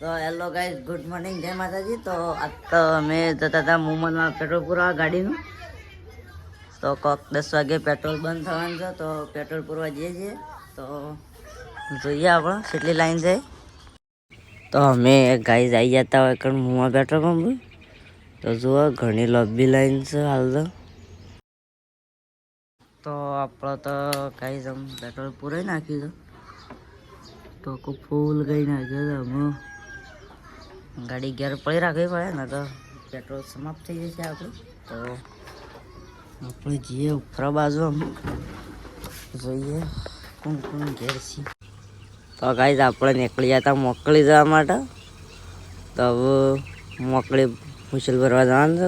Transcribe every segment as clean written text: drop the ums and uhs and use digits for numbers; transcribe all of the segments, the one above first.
તો hello guys, good morning, જય માતાજી. તો આજ તો અમે જતા હતા મુંબઈમાં પેટ્રોલ પૂરવા ગાડીનું. તો કોક 10 વાગે પેટ્રોલ બંધ થવાનું છે, તો પેટ્રોલ પૂરવા જઈએ છીએ. તો જોઈએ આપણે કેટલી લાઈન છે. તો અમે ગાઈઝ આવી જતા હોય કારણ મુંબઈ પેટ્રોલ પંપ. તો જુઓ ઘણી લંબી લાઈન છે હાલ તો આપણે તો ગાઈઝ આમ પેટ્રોલ પૂરાઈ નાખ્યું છે. તો ફૂલ ગઈ નાખ્યો છે અમે. ગાડી ઘેર પડી રાખવી પડે ને તો પેટ્રોલ સમાપ્ત થઈ જશે આપણું. તો આપણે જઈએ ઉપરા બાજુ આમ જોઈએ કોણ કોણ ઘેર છે. તો ગાઈઝ આપણે નીકળી જતા મોકળી જવા માટે. તો હવે મોકળી મુશ્કેલ ભરવા જવાનું છે.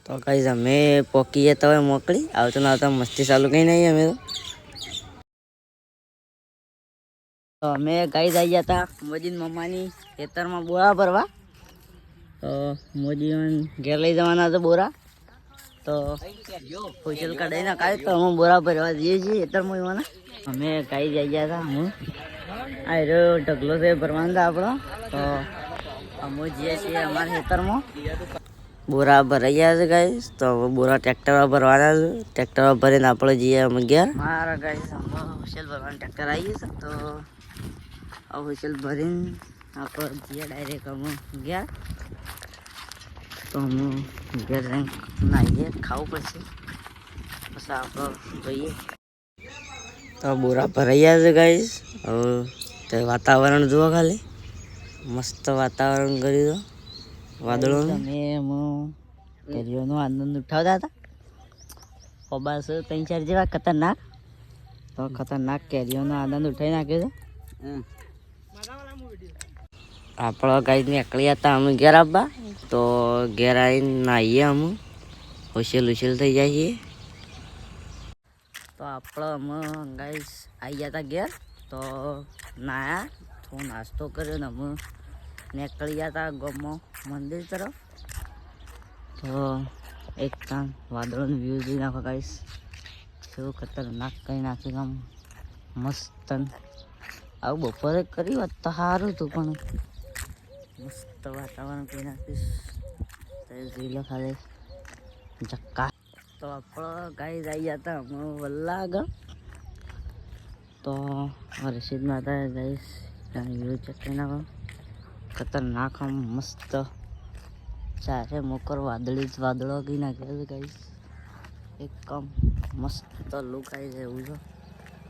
તો ગાઈઝ અમે પોકી જતા હોય મોકળી આવતા ને આવતા મસ્તી ચાલુ કંઈ નહીં અમે તો અમે ગાઈઝ આવી ગયા હતા મોજીન મમ્માની ખેતરમાં બોરા ભરવા. તો મોજી ઘેર લઈ જવાના હતા બોરા. તો ખુશલ કાઢી ના કાઢે તો અમે બોરા ભરવા જઈએ છીએ ખેતરમાં એવાના. અમે ગાઈ જઈ ગયા હતા. હું આ રહ્યો ઢગલો છે ભરવાનો હતા આપણો. તો અમે જઈએ છીએ અમારા ખેતરમાં. બોરા ભરાઈ ગયા છે ગાઈસ. તો હવે બોરા ટ્રેક્ટરમાં ભરવાના છે. ટ્રેક્ટરમાં ભરીને આપણે જઈએ અમે ઘેર. મારા ગાઈસ ખુશલ ભરવાનું ટ્રેક્ટર આવી છે. તો ખુશલ ભરીને આપણે જઈએ ડાયરેક્ટ અમે ઘેર. તો હું ઘેર જઈને નાહીએ, ખાવું પડશે પછી આપણે જોઈએ. તો બોરા ભરાઈ ગયા છે ગાઈસ. હવે તો વાતાવરણ જુઓ ખાલી મસ્ત વાતાવરણ કર્યું તો વાદળો. અમે કેરીઓનો આનંદ ઉઠાવતા હતા. પબાસ 3-4 જેવા ખતરનાક. તો ખતરનાક કેરીઓનો આનંદ ઉઠાવી નાખ્યો છે. આપણે ગાઈઝ નીકળી હતા અમે ઘેર આવવા. તો ઘેર આવીને નાહીએ અમે ઉછેલ થઈ જાય છીએ. તો આપણે અમે ગાઈઝ આવી ગયા હતા ઘેર. તો નાયા થોડો નાસ્તો કર્યો ને અમે નીકળી ગયા હતા ગામમાં મંદિર તરફ. તો એક કામ વાદળોનું વ્યૂ જોઈ નાખો ગાઈઝ. કેવું ખતરનાક કંઈ નાખી આમ મસ્ત. આવું બપોરે કર્યું હોત તો સારું હતું પણ મસ્ત વાતાવરણ કરી નાખીશ. જોઈ લો ખાલી જક્કા. તો આપણે ગાઈઝ આવી ગયા હતા અમે વલ્લા આગળ. તો રશીદ માતા ગાઈઝ વ્યૂ ચેક કરી નાખો. ખતરનાક આમ મસ્ત ચારે મોકર વાદળી જ વાદળો કઈ નાખ્યા છે ગાઈઝ. એકદમ મસ્ત લુક આવી જાય એવું છે.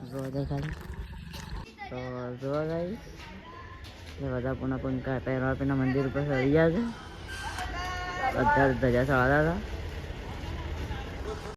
જોવા દેખાડી. તો જોવા ગાઈઝ બધા પુના પંકા પહેરવાપીના મંદિર ઉપર ચડી ગયા છે. બધા ધજા ચડાતા હતા.